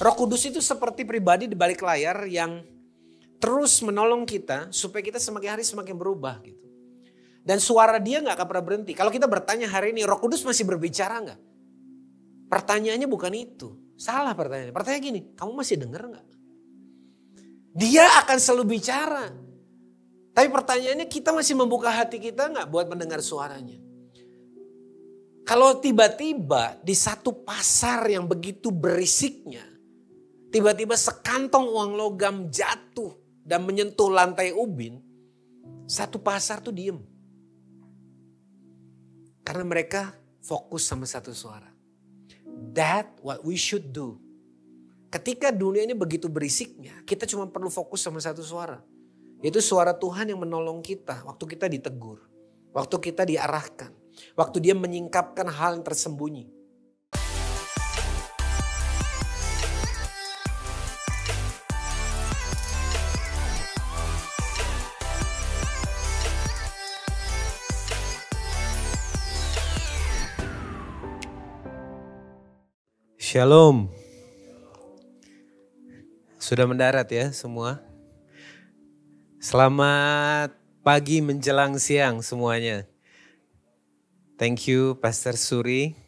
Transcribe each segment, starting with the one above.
Roh Kudus itu seperti pribadi di balik layar yang terus menolong kita supaya kita semakin hari semakin berubah gitu. Dan suara dia gak akan pernah berhenti. Kalau kita bertanya hari ini, Roh Kudus masih berbicara gak? Pertanyaannya bukan itu. Salah pertanyaannya. Pertanyaannya gini, kamu masih dengar gak? Dia akan selalu bicara. Tapi pertanyaannya kita masih membuka hati kita gak buat mendengar suaranya? Kalau tiba-tiba di satu pasar yang begitu berisiknya, tiba-tiba sekantong uang logam jatuh dan menyentuh lantai ubin, satu pasar tuh diem. Karena mereka fokus sama satu suara. That what we should do. Ketika dunia ini begitu berisiknya, kita cuma perlu fokus sama satu suara. Yaitu suara Tuhan yang menolong kita waktu kita ditegur. Waktu kita diarahkan. Waktu dia menyingkapkan hal yang tersembunyi. Shalom. Sudah mendarat ya semua? Selamat pagi menjelang siang semuanya. Thank you Pastor Suri.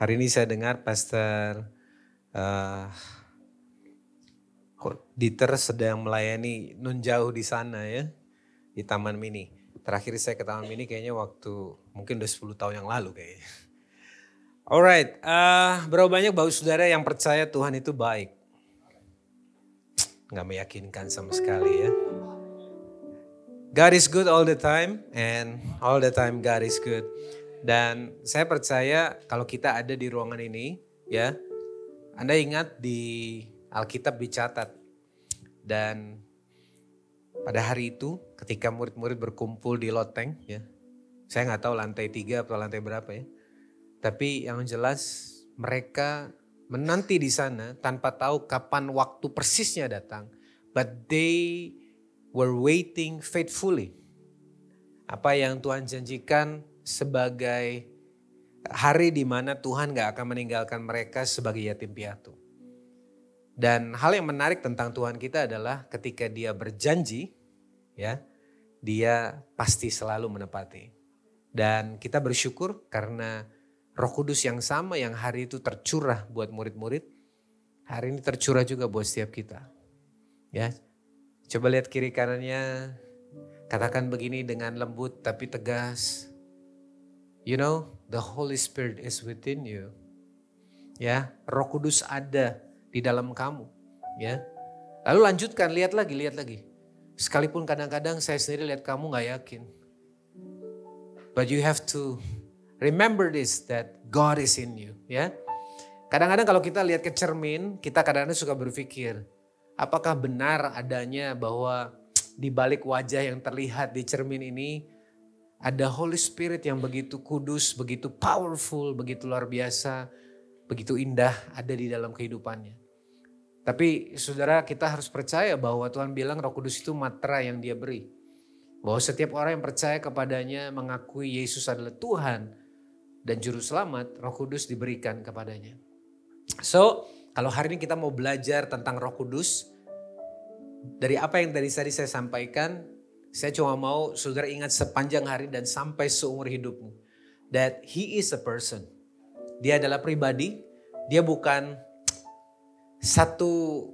Hari ini saya dengar Pastor Dieter sedang melayani nun jauh di sana ya. Di Taman Mini. Terakhir saya ke Taman Mini kayaknya waktu mungkin udah 10 tahun yang lalu kayaknya. Alright, berapa banyak Bapak Saudara yang percaya Tuhan itu baik? Gak meyakinkan sama sekali ya. God is good all the time and all the time God is good. Dan saya percaya kalau kita ada di ruangan ini ya, Anda ingat di Alkitab dicatat. Dan pada hari itu ketika murid-murid berkumpul di loteng ya, saya gak tahu lantai 3 atau lantai berapa ya. Tapi yang jelas mereka menanti di sana tanpa tahu kapan waktu persisnya datang. But they were waiting faithfully. Apa yang Tuhan janjikan sebagai hari di mana Tuhan gak akan meninggalkan mereka sebagai yatim piatu. Dan hal yang menarik tentang Tuhan kita adalah ketika dia berjanji, ya, dia pasti selalu menepati. Dan kita bersyukur karena Roh Kudus yang sama yang hari itu tercurah buat murid-murid, hari ini tercurah juga buat setiap kita. Ya, coba lihat kiri kanannya, katakan begini dengan lembut tapi tegas. You know, the Holy Spirit is within you. Ya, Roh Kudus ada di dalam kamu. Ya, lalu lanjutkan, lihat lagi. Sekalipun kadang-kadang saya sendiri lihat kamu gak yakin. But you have to remember this, that God is in you. Ya, kadang-kadang kalau kita lihat ke cermin, kita kadang-kadang suka berpikir, apakah benar adanya bahwa di balik wajah yang terlihat di cermin ini ada Holy Spirit yang begitu kudus, begitu powerful, begitu luar biasa, begitu indah ada di dalam kehidupannya. Tapi saudara, kita harus percaya bahwa Tuhan bilang Roh Kudus itu matra yang dia beri. Bahwa setiap orang yang percaya kepadanya, mengakui Yesus adalah Tuhan dan Juru Selamat, Roh Kudus diberikan kepadanya. So, kalau hari ini kita mau belajar tentang Roh Kudus, dari apa yang tadi saya sampaikan, saya cuma mau saudara ingat sepanjang hari dan sampai seumur hidupmu. That he is a person. Dia adalah pribadi, dia bukan satu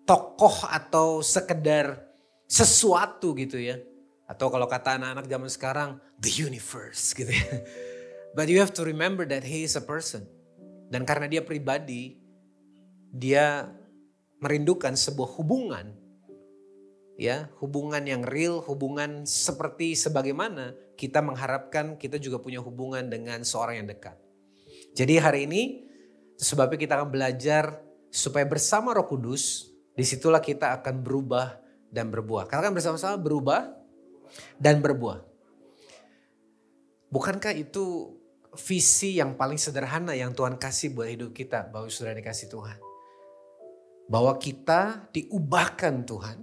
tokoh atau sekedar sesuatu gitu ya. Atau kalau kata anak-anak zaman sekarang, the universe gitu ya. But you have to remember that he is a person. Dan karena dia pribadi, dia merindukan sebuah hubungan. Ya, hubungan yang real, hubungan seperti sebagaimana kita mengharapkan kita juga punya hubungan dengan seorang yang dekat. Jadi hari ini sebabnya kita akan belajar supaya bersama Roh Kudus, disitulah kita akan berubah dan berbuah. Katakan bersama-sama, berubah dan berbuah. Bukankah itu visi yang paling sederhana yang Tuhan kasih buat hidup kita, bahwa saudara dikasih Tuhan? Bahwa kita diubahkan Tuhan.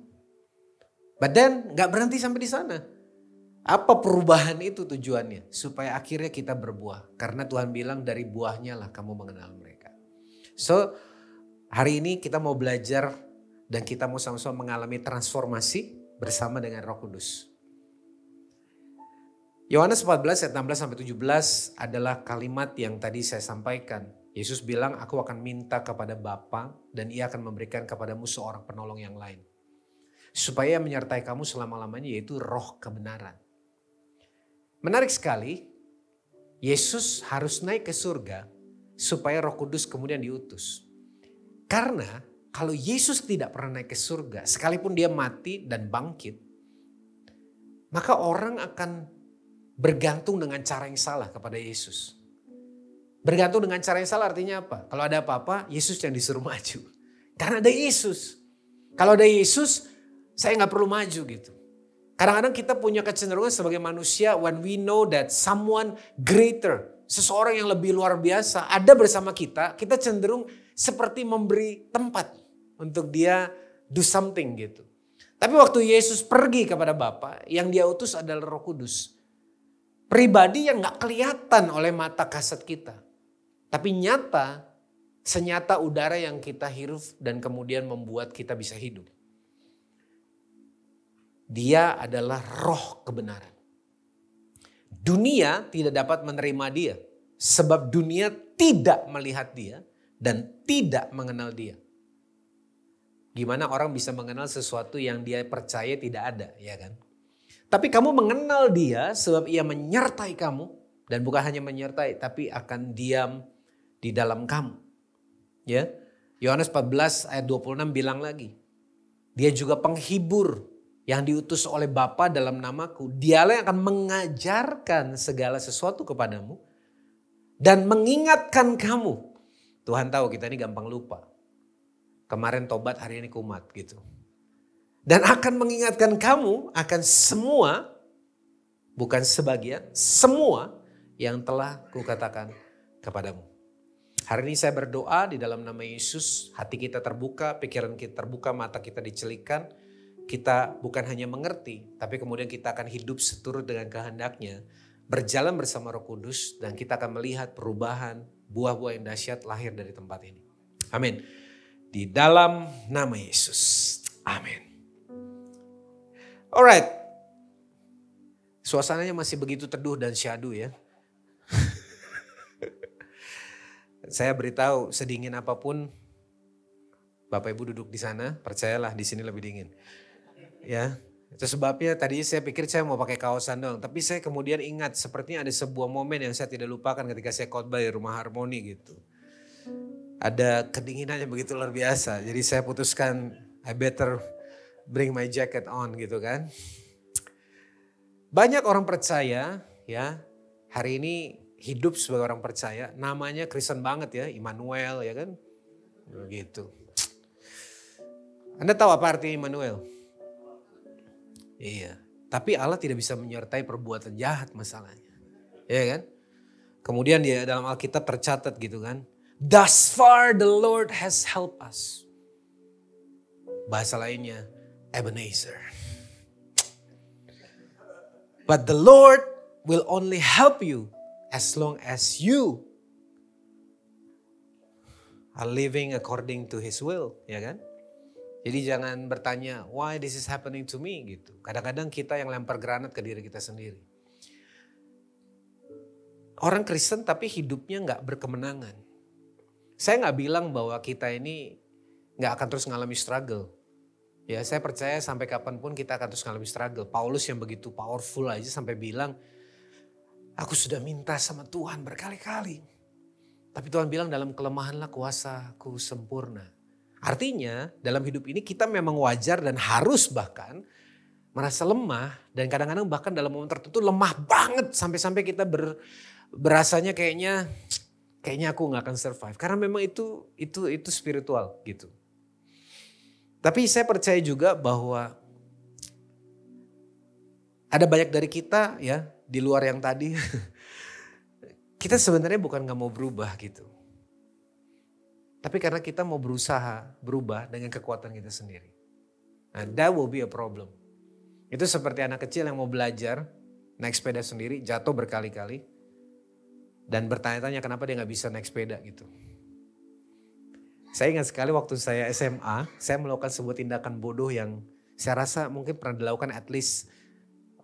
But then gak berhenti sampai di sana. Apa perubahan itu tujuannya? Supaya akhirnya kita berbuah. Karena Tuhan bilang dari buahnya lah kamu mengenal mereka. So Hari ini kita mau belajar dan kita mau sama-sama mengalami transformasi bersama dengan Roh Kudus. Yohanes 14 ayat 16 sampai 17 adalah kalimat yang tadi saya sampaikan. Yesus bilang, aku akan minta kepada Bapa dan ia akan memberikan kepadamu seorang penolong yang lain. Supaya menyertai kamu selama-lamanya, yaitu roh kebenaran. Menarik sekali, Yesus harus naik ke surga supaya Roh Kudus kemudian diutus. Karena kalau Yesus tidak pernah naik ke surga, sekalipun dia mati dan bangkit, maka orang akan bergantung dengan cara yang salah kepada Yesus. Bergantung dengan cara yang salah artinya apa? Kalau ada apa-apa, Yesus yang disuruh maju. Karena ada Yesus. Kalau ada Yesus, saya nggak perlu maju gitu. Kadang-kadang kita punya kecenderungan sebagai manusia when we know that someone greater, seseorang yang lebih luar biasa ada bersama kita, kita cenderung seperti memberi tempat untuk dia do something gitu. Tapi waktu Yesus pergi kepada Bapa, yang dia utus adalah Roh Kudus. Pribadi yang gak kelihatan oleh mata kasat kita. Tapi nyata, senyata udara yang kita hirup dan kemudian membuat kita bisa hidup. Dia adalah roh kebenaran. Dunia tidak dapat menerima dia. Sebab dunia tidak melihat dia dan tidak mengenal dia. Gimana orang bisa mengenal sesuatu yang dia percaya tidak ada, ya kan? Tapi kamu mengenal dia sebab ia menyertai kamu. Dan bukan hanya menyertai, tapi akan diam di dalam kamu. Ya, Yohanes 14 ayat 26 bilang lagi. Dia juga penghibur yang diutus oleh Bapa dalam namaku. Dialah yang akan mengajarkan segala sesuatu kepadamu. Dan mengingatkan kamu. Tuhan tahu kita ini gampang lupa. Kemarin tobat, hari ini kumat gitu. Dan akan mengingatkan kamu akan semua, bukan sebagian, semua yang telah kukatakan kepadamu. Hari ini saya berdoa di dalam nama Yesus, hati kita terbuka, pikiran kita terbuka, mata kita dicelikan. Kita bukan hanya mengerti, tapi kemudian kita akan hidup seturut dengan kehendaknya. Berjalan bersama Roh Kudus dan kita akan melihat perubahan, buah-buah yang dahsyat lahir dari tempat ini. Amin. Di dalam nama Yesus. Amin. Alright, suasananya masih begitu teduh dan syahdu ya. Saya beritahu sedingin apapun, Bapak Ibu duduk di sana, percayalah di sini lebih dingin. Ya, itu sebabnya tadi saya pikir saya mau pakai kaosan dong, tapi saya kemudian ingat sepertinya ada sebuah momen yang saya tidak lupakan ketika saya khotbah di Rumah Harmoni gitu. Ada kedinginan yang begitu luar biasa, jadi saya putuskan I better bring my jacket on gitu kan. Banyak orang percaya ya hari ini hidup sebagai orang percaya. Namanya Kristen banget ya, Immanuel ya kan. Begitu. Anda tahu apa arti Immanuel? Iya. Tapi Allah tidak bisa menyertai perbuatan jahat masalahnya. Ya kan. Kemudian dia dalam Alkitab tercatat gitu kan. Thus far the Lord has helped us. Bahasa lainnya. Ebenezer. But the Lord will only help you as long as you are living according to His will, ya kan? Jadi jangan bertanya, why this is happening to me gitu. Kadang-kadang kita yang lempar granat ke diri kita sendiri. Orang Kristen tapi hidupnya nggak berkemenangan. Saya nggak bilang bahwa kita ini nggak akan terus ngalami struggle. Ya saya percaya sampai kapanpun kita akan terus ngalami struggle. Paulus yang begitu powerful aja sampai bilang, aku sudah minta sama Tuhan berkali-kali. Tapi Tuhan bilang dalam kelemahanlah kuasaku sempurna. Artinya dalam hidup ini kita memang wajar dan harus bahkan merasa lemah. Dan kadang-kadang bahkan dalam momen tertentu lemah banget. Sampai-sampai kita berasanya kayaknya aku gak akan survive. Karena memang itu spiritual gitu. Tapi saya percaya juga bahwa ada banyak dari kita ya di luar yang tadi. Kita sebenarnya bukan gak mau berubah gitu. Tapi karena kita mau berusaha berubah dengan kekuatan kita sendiri. Nah that will be a problem. Itu seperti anak kecil yang mau belajar naik sepeda sendiri, jatuh berkali-kali. Dan bertanya-tanya kenapa dia gak bisa naik sepeda gitu. Saya ingat sekali waktu saya SMA, saya melakukan sebuah tindakan bodoh yang saya rasa mungkin pernah dilakukan at least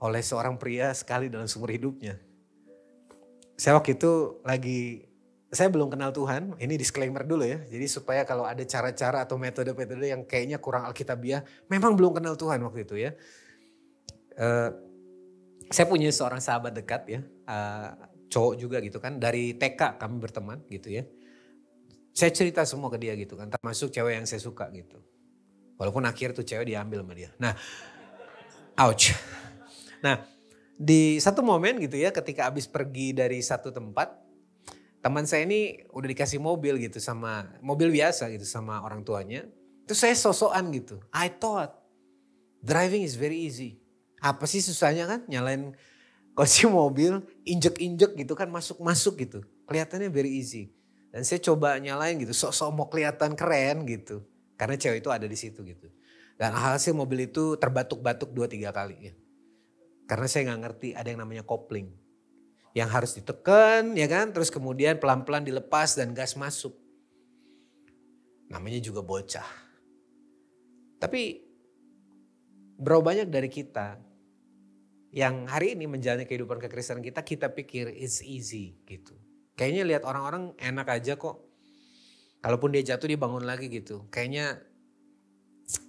oleh seorang pria sekali dalam seumur hidupnya. Saya waktu itu saya belum kenal Tuhan, ini disclaimer dulu ya. Jadi supaya kalau ada cara-cara atau metode-metode yang kayaknya kurang alkitabiah, memang belum kenal Tuhan waktu itu ya. Saya punya seorang sahabat dekat ya, cowok juga gitu kan, dari TK kami berteman gitu ya. Saya cerita semua ke dia gitu kan, termasuk cewek yang saya suka gitu. Walaupun akhir tuh cewek diambil sama dia. Nah, ouch. Nah, di satu momen gitu ya, ketika abis pergi dari satu tempat, teman saya ini udah dikasih mobil gitu mobil biasa gitu sama orang tuanya. Terus saya sosokan gitu. I thought driving is very easy. Apa sih susahnya kan nyalain kunci mobil, injek-injek gitu kan masuk-masuk gitu. Kelihatannya very easy. Dan saya coba nyalain gitu, sok-sok mau kelihatan keren gitu. Karena cewek itu ada di situ gitu. Dan hasil mobil itu terbatuk-batuk 2-3 kali ya. Karena saya gak ngerti ada yang namanya kopling. Yang harus ditekan ya kan, terus kemudian pelan-pelan dilepas dan gas masuk. Namanya juga bocah. Tapi berapa banyak dari kita yang hari ini menjalani kehidupan kekristenan kita pikir it's easy gitu. Kayaknya lihat orang-orang enak aja kok. Kalaupun dia jatuh dia bangun lagi gitu. Kayaknya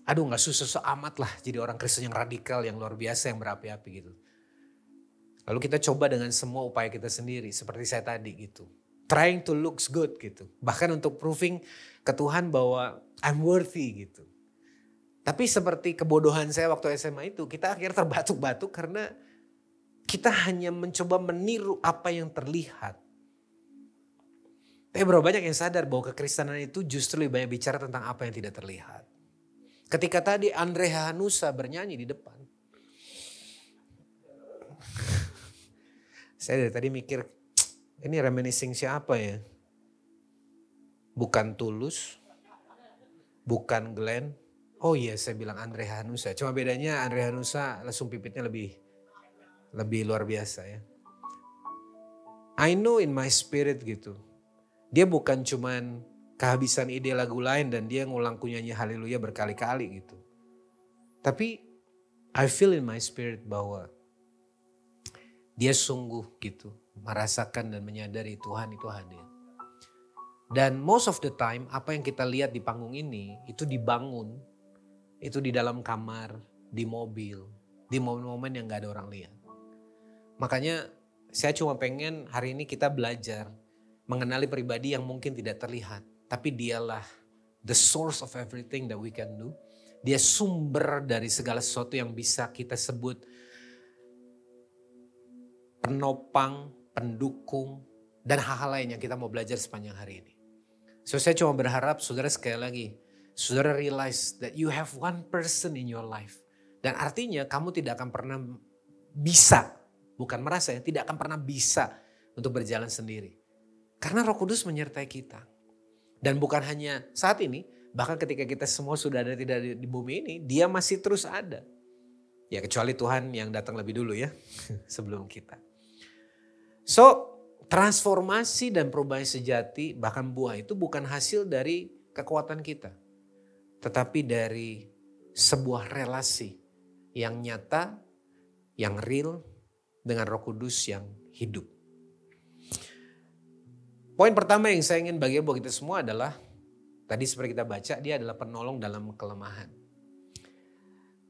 aduh gak susah amat lah jadi orang Kristen yang radikal, yang luar biasa, yang berapi-api gitu. Lalu kita coba dengan semua upaya kita sendiri seperti saya tadi gitu. Trying to looks good gitu. Bahkan untuk proving ke Tuhan bahwa I'm worthy gitu. Tapi seperti kebodohan saya waktu SMA itu, kita akhirnya terbatuk-batuk karena kita hanya mencoba meniru apa yang terlihat. Tapi berapa banyak yang sadar bahwa kekristenan itu justru lebih banyak bicara tentang apa yang tidak terlihat. Ketika tadi Andre Hanusa bernyanyi di depan. Saya dari tadi mikir, ini reminiscing siapa ya? Bukan Tulus, bukan Glenn. Oh iya, saya bilang Andre Hanusa. Cuma bedanya Andre Hanusa lesung pipitnya lebih luar biasa ya. I know in my spirit gitu. Dia bukan cuman kehabisan ide lagu lain dan dia ngulang kunyanyi haleluya berkali-kali gitu. Tapi I feel in my spirit bahwa dia sungguh gitu merasakan dan menyadari Tuhan itu hadir. Dan most of the time apa yang kita lihat di panggung ini itu dibangun, itu di dalam kamar, di mobil, di momen-momen yang gak ada orang lihat. Makanya saya cuma pengen hari ini kita belajar mengenali pribadi yang mungkin tidak terlihat. Tapi dialah the source of everything that we can do. Dia sumber dari segala sesuatu yang bisa kita sebut penopang, pendukung, dan hal-hal lain yang kita mau belajar sepanjang hari ini. So saya cuma berharap saudara sekali lagi, saudara realize that you have one person in your life. Dan artinya kamu tidak akan pernah bisa, bukan merasa ya, tidak akan pernah bisa untuk berjalan sendiri. Karena Roh Kudus menyertai kita. Dan bukan hanya saat ini, bahkan ketika kita semua sudah ada tidak di bumi ini, dia masih terus ada. Ya kecuali Tuhan yang datang lebih dulu ya, sebelum kita. So, transformasi dan perubahan sejati, bahkan buah itu bukan hasil dari kekuatan kita. Tetapi dari sebuah relasi yang nyata, yang real, dengan Roh Kudus yang hidup. Poin pertama yang saya ingin bagi buat kita semua adalah, tadi seperti kita baca, dia adalah penolong dalam kelemahan.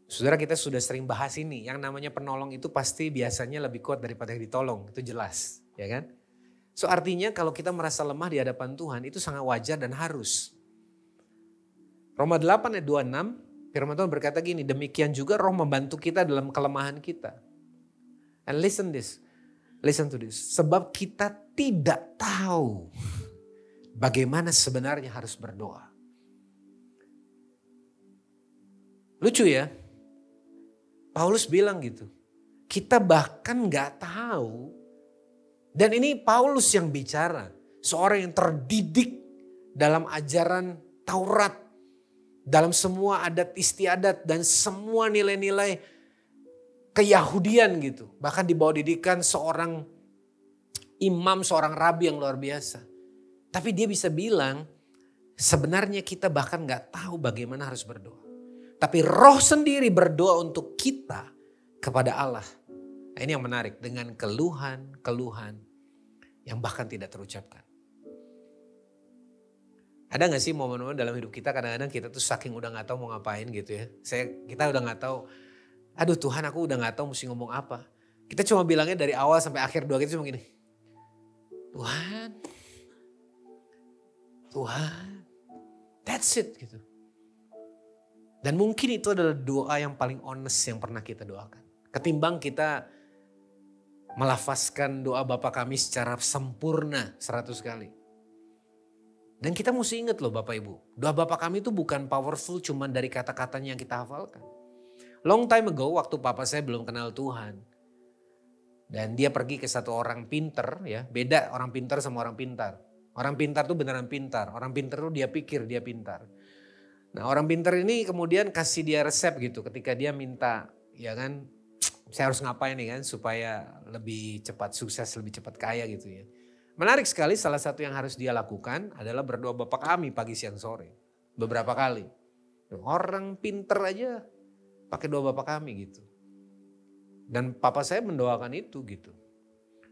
Saudara, kita sudah sering bahas ini, yang namanya penolong itu pasti biasanya lebih kuat daripada yang ditolong, itu jelas, ya kan? So artinya kalau kita merasa lemah di hadapan Tuhan, itu sangat wajar dan harus. Roma 8 ayat 26, firman Tuhan berkata gini, demikian juga Roh membantu kita dalam kelemahan kita. And listen to this, sebab kita tidak tahu bagaimana sebenarnya harus berdoa. Lucu ya, Paulus bilang gitu, kita bahkan gak tahu, dan ini Paulus yang bicara, seorang yang terdidik dalam ajaran Taurat, dalam semua adat istiadat dan semua nilai-nilai keyahudian gitu. Bahkan di bawah didikan seorang imam, seorang rabi yang luar biasa. Tapi dia bisa bilang, sebenarnya kita bahkan gak tahu bagaimana harus berdoa. Tapi Roh sendiri berdoa untuk kita kepada Allah. Nah, ini yang menarik, dengan keluhan-keluhan yang bahkan tidak terucapkan. Ada gak sih momen-momen dalam hidup kita kadang-kadang kita tuh saking udah gak tahu mau ngapain gitu ya. Kita udah gak tahu, aduh Tuhan aku udah gak tahu mesti ngomong apa. Kita cuma bilangnya dari awal sampai akhir doa kita cuma gini. Tuhan, that's it gitu. Dan mungkin itu adalah doa yang paling honest yang pernah kita doakan. Ketimbang kita melafazkan doa Bapa kami secara sempurna 100 kali. Dan kita mesti ingat loh Bapak Ibu. Doa Bapa kami itu bukan powerful cuman dari kata-katanya yang kita hafalkan. Long time ago waktu papa saya belum kenal Tuhan. Dan dia pergi ke satu orang pinter ya. Beda orang pinter sama orang pintar. Orang pintar tuh beneran pintar. Orang pintar tuh dia pikir dia pintar. Nah orang pintar ini kemudian kasih dia resep gitu ketika dia minta ya kan saya harus ngapain nih kan supaya lebih cepat sukses, lebih cepat kaya gitu ya. Menarik sekali salah satu yang harus dia lakukan adalah berdoa Bapa kami pagi siang sore. Beberapa kali. Orang pintar aja pakai doa Bapa kami gitu. Dan papa saya mendoakan itu gitu.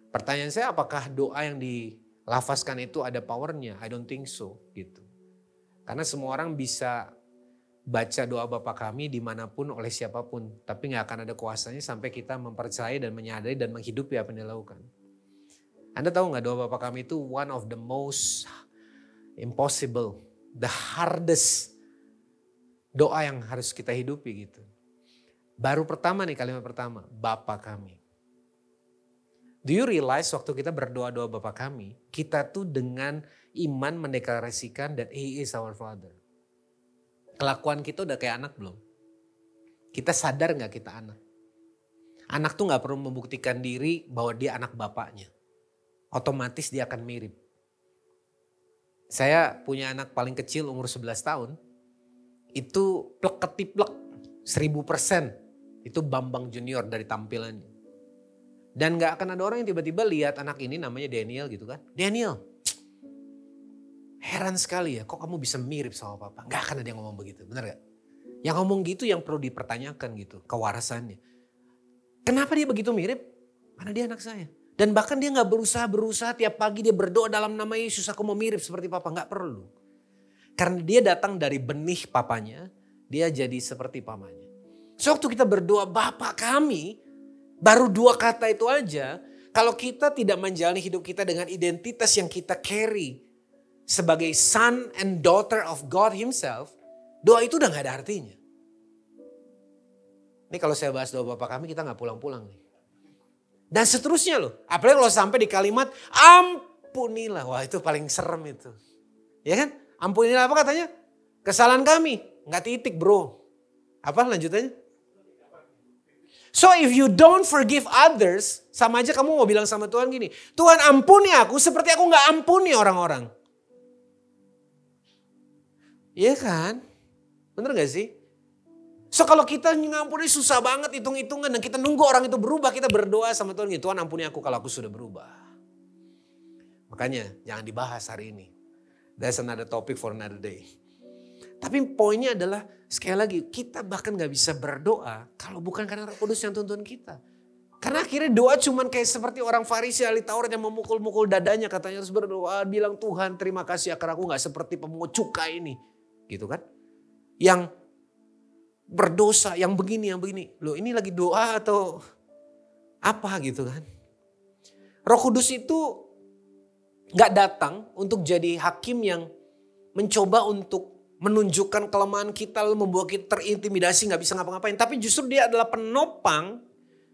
Pertanyaan saya apakah doa yang dilafazkan itu ada powernya? I don't think so gitu. Karena semua orang bisa baca doa Bapa kami dimanapun oleh siapapun. Tapi gak akan ada kuasanya sampai kita mempercayai dan menyadari dan menghidupi apa yang dia lakukan. Anda tahu gak doa Bapa kami itu one of the most impossible, the hardest doa yang harus kita hidupi gitu. Baru pertama nih kalimat pertama, Bapa kami. Do you realize waktu kita berdoa-doa Bapa kami, kita tuh dengan iman mendeklarasikan that He is our Father. Kelakuan kita udah kayak anak belum? Kita sadar gak kita anak? Anak tuh gak perlu membuktikan diri bahwa dia anak bapaknya. Otomatis dia akan mirip. Saya punya anak paling kecil umur 11 tahun. Itu plek-ketiplek 1000%. Itu Bambang Junior dari tampilannya. Dan gak akan ada orang yang tiba-tiba lihat anak ini namanya Daniel gitu kan. Daniel, heran sekali ya kok kamu bisa mirip sama papa. Gak akan ada yang ngomong begitu, benar gak? Yang ngomong gitu yang perlu dipertanyakan gitu, kewarasannya. Kenapa dia begitu mirip? Karena dia anak saya. Dan bahkan dia gak berusaha tiap pagi dia berdoa dalam nama Yesus aku mau mirip seperti papa. Gak perlu. Karena dia datang dari benih papanya, dia jadi seperti papanya. So waktu kita berdoa Bapa kami, baru 2 kata itu aja. Kalau kita tidak menjalani hidup kita dengan identitas yang kita carry sebagai son and daughter of God himself, doa itu udah gak ada artinya. Ini kalau saya bahas doa Bapa kami kita gak pulang-pulang nih. Dan seterusnya loh. Apalagi kalau sampai di kalimat ampunilah. Wah itu paling serem itu. Ya kan? Ampunilah apa katanya? Kesalahan kami. Gak titik bro. Apa lanjutannya? So if you don't forgive others, sama aja kamu mau bilang sama Tuhan gini, Tuhan ampuni aku seperti aku gak ampuni orang-orang. Iya kan? Bener gak sih? So kalau kita ngampuni susah banget hitung-hitungan dan kita nunggu orang itu berubah, kita berdoa sama Tuhan gini, Tuhan ampuni aku kalau aku sudah berubah. Makanya jangan dibahas hari ini. That's another topic for another day. Tapi poinnya adalah sekali lagi kita bahkan gak bisa berdoa kalau bukan karena Roh Kudus yang tuntun kita. Karena akhirnya doa cuman kayak seperti orang Farisi ahli Taurat yang memukul-mukul dadanya katanya harus berdoa bilang Tuhan terima kasih agar aku gak seperti pemungut cukai ini. Gitu kan. Yang berdosa yang begini. Loh ini lagi doa atau apa gitu kan. Roh Kudus itu gak datang untuk jadi hakim yang mencoba untuk menunjukkan kelemahan kita lalu membuat kita terintimidasi gak bisa ngapa-ngapain. Tapi justru dia adalah penopang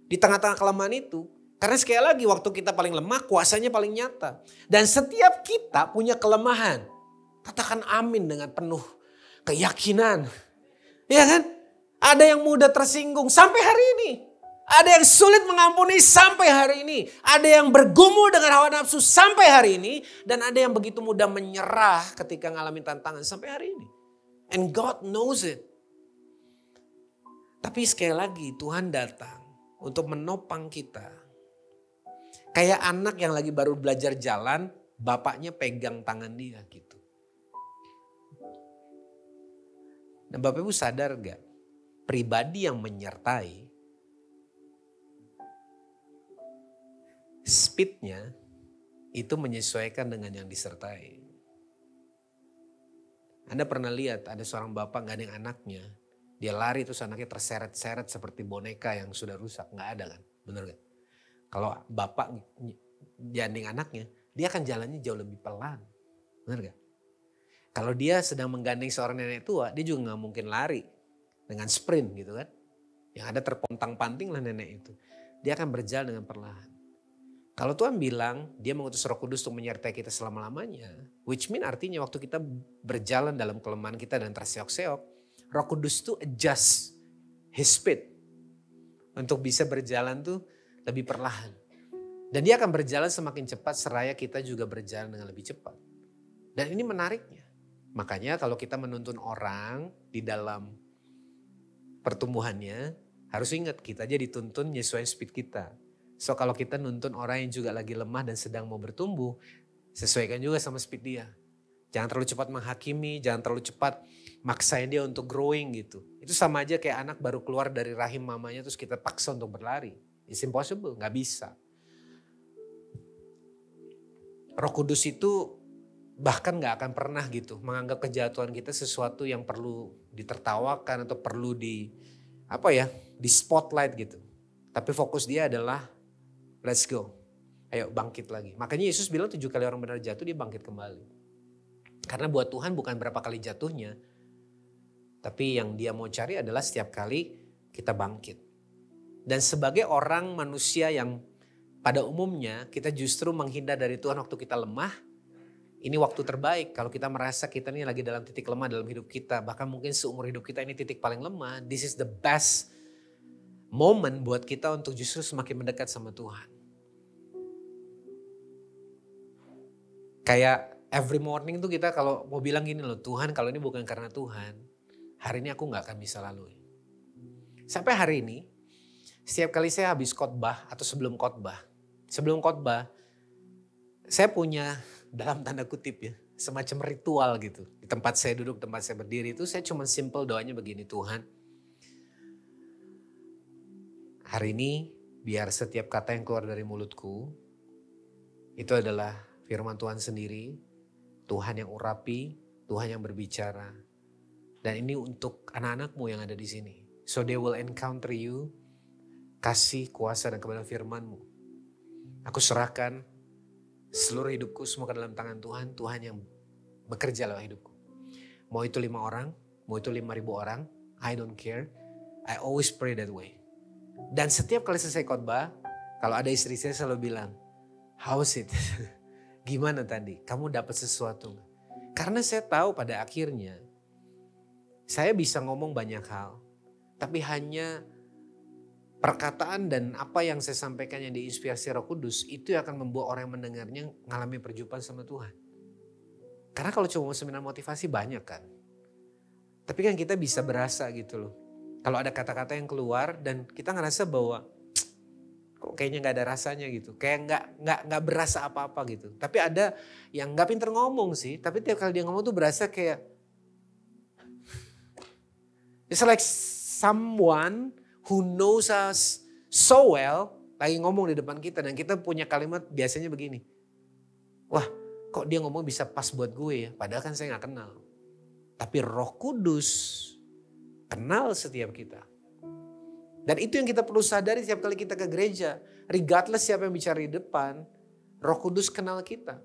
di tengah-tengah kelemahan itu. Karena sekali lagi waktu kita paling lemah kuasanya paling nyata. Dan setiap kita punya kelemahan. Katakan amin dengan penuh keyakinan. Ya kan? Ada yang mudah tersinggung sampai hari ini. Ada yang sulit mengampuni sampai hari ini. Ada yang bergumul dengan hawa nafsu sampai hari ini. Dan ada yang begitu mudah menyerah ketika ngalamin tantangan sampai hari ini. And God knows it. Tapi sekali lagi Tuhan datang untuk menopang kita. Kayak anak yang lagi baru belajar jalan, bapaknya pegang tangan dia gitu. Dan Bapak Ibu sadar gak? Pribadi yang menyertai, speednya itu menyesuaikan dengan yang disertai. Anda pernah lihat ada seorang bapak gandeng anaknya, dia lari terus anaknya terseret-seret seperti boneka yang sudah rusak. Gak ada kan, bener gak? Kalau bapak gandeng anaknya, dia akan jalannya jauh lebih pelan, bener gak? Kalau dia sedang menggandeng seorang nenek tua, dia juga gak mungkin lari dengan sprint gitu kan. Yang ada terpontang-panting lah nenek itu. Dia akan berjalan dengan perlahan. Kalau Tuhan bilang dia mengutus Roh Kudus untuk menyertai kita selama-lamanya, which mean artinya waktu kita berjalan dalam kelemahan kita dan terseok-seok, Roh Kudus tuh adjust his speed untuk bisa berjalan tuh lebih perlahan. Dan dia akan berjalan semakin cepat seraya kita juga berjalan dengan lebih cepat. Dan ini menariknya. Makanya kalau kita menuntun orang di dalam pertumbuhannya, harus ingat kita aja dituntun nyesuaiin speed kita. So kalau kita nuntun orang yang juga lagi lemah dan sedang mau bertumbuh, sesuaikan juga sama speed dia. Jangan terlalu cepat menghakimi, jangan terlalu cepat maksain dia untuk growing gitu. Itu sama aja kayak anak baru keluar dari rahim mamanya terus kita paksa untuk berlari. It's impossible, gak bisa. Roh Kudus itu bahkan gak akan pernah gitu menganggap kejatuhan kita sesuatu yang perlu ditertawakan atau perlu di spotlight gitu. Tapi fokus dia adalah let's go. Ayo bangkit lagi. Makanya Yesus bilang 7 kali orang benar jatuh dia bangkit kembali. Karena buat Tuhan bukan berapa kali jatuhnya. Tapi yang dia mau cari adalah setiap kali kita bangkit. Dan sebagai orang manusia yang pada umumnya kita justru menghindar dari Tuhan waktu kita lemah. Ini waktu terbaik kalau kita merasa kita ini lagi dalam titik lemah dalam hidup kita. Bahkan mungkin seumur hidup kita ini titik paling lemah. This is the best moment buat kita untuk justru semakin mendekat sama Tuhan. Kayak every morning tuh kita kalau mau bilang gini loh, Tuhan kalau ini bukan karena Tuhan, hari ini aku gak akan bisa lalui. Sampai hari ini, setiap kali saya habis khotbah atau sebelum khotbah, saya punya dalam tanda kutip ya, semacam ritual gitu. Di tempat saya duduk, tempat saya berdiri itu saya cuma simple doanya begini, Tuhan. Hari ini biar setiap kata yang keluar dari mulutku, itu adalah firman Tuhan sendiri, Tuhan yang urapi, Tuhan yang berbicara. Dan ini untuk anak-anakmu yang ada di sini. So they will encounter you, kasih, kuasa dan kebenaran firman-Mu. Aku serahkan seluruh hidupku semua ke dalam tangan Tuhan, Tuhan yang bekerja lewat hidupku. Mau itu 5 orang, mau itu 5.000 orang, I don't care. I always pray that way. Dan setiap kali selesai khotbah, kalau ada istri saya selalu bilang, how was it? Gimana tadi? Kamu dapat sesuatu? Karena saya tahu pada akhirnya saya bisa ngomong banyak hal. Tapi hanya perkataan dan apa yang saya sampaikan yang diinspirasi Roh Kudus itu yang akan membuat orang yang mendengarnya mengalami perjumpaan sama Tuhan. Karena kalau cuma seminar motivasi banyak kan. Tapi kan kita bisa berasa gitu loh. Kalau ada kata-kata yang keluar dan kita ngerasa bahwa kok kayaknya gak ada rasanya gitu. Kayak gak berasa apa-apa gitu. Tapi ada yang gak pinter ngomong sih. Tapi tiap kali dia ngomong tuh berasa kayak. It's like someone who knows us so well. Lagi ngomong di depan kita. Dan kita punya kalimat biasanya begini. Wah kok dia ngomong bisa pas buat gue ya. Padahal kan saya gak kenal. Tapi Roh Kudus kenal setiap kita. Dan itu yang kita perlu sadari setiap kali kita ke gereja. Regardless siapa yang bicara di depan, Roh Kudus kenal kita.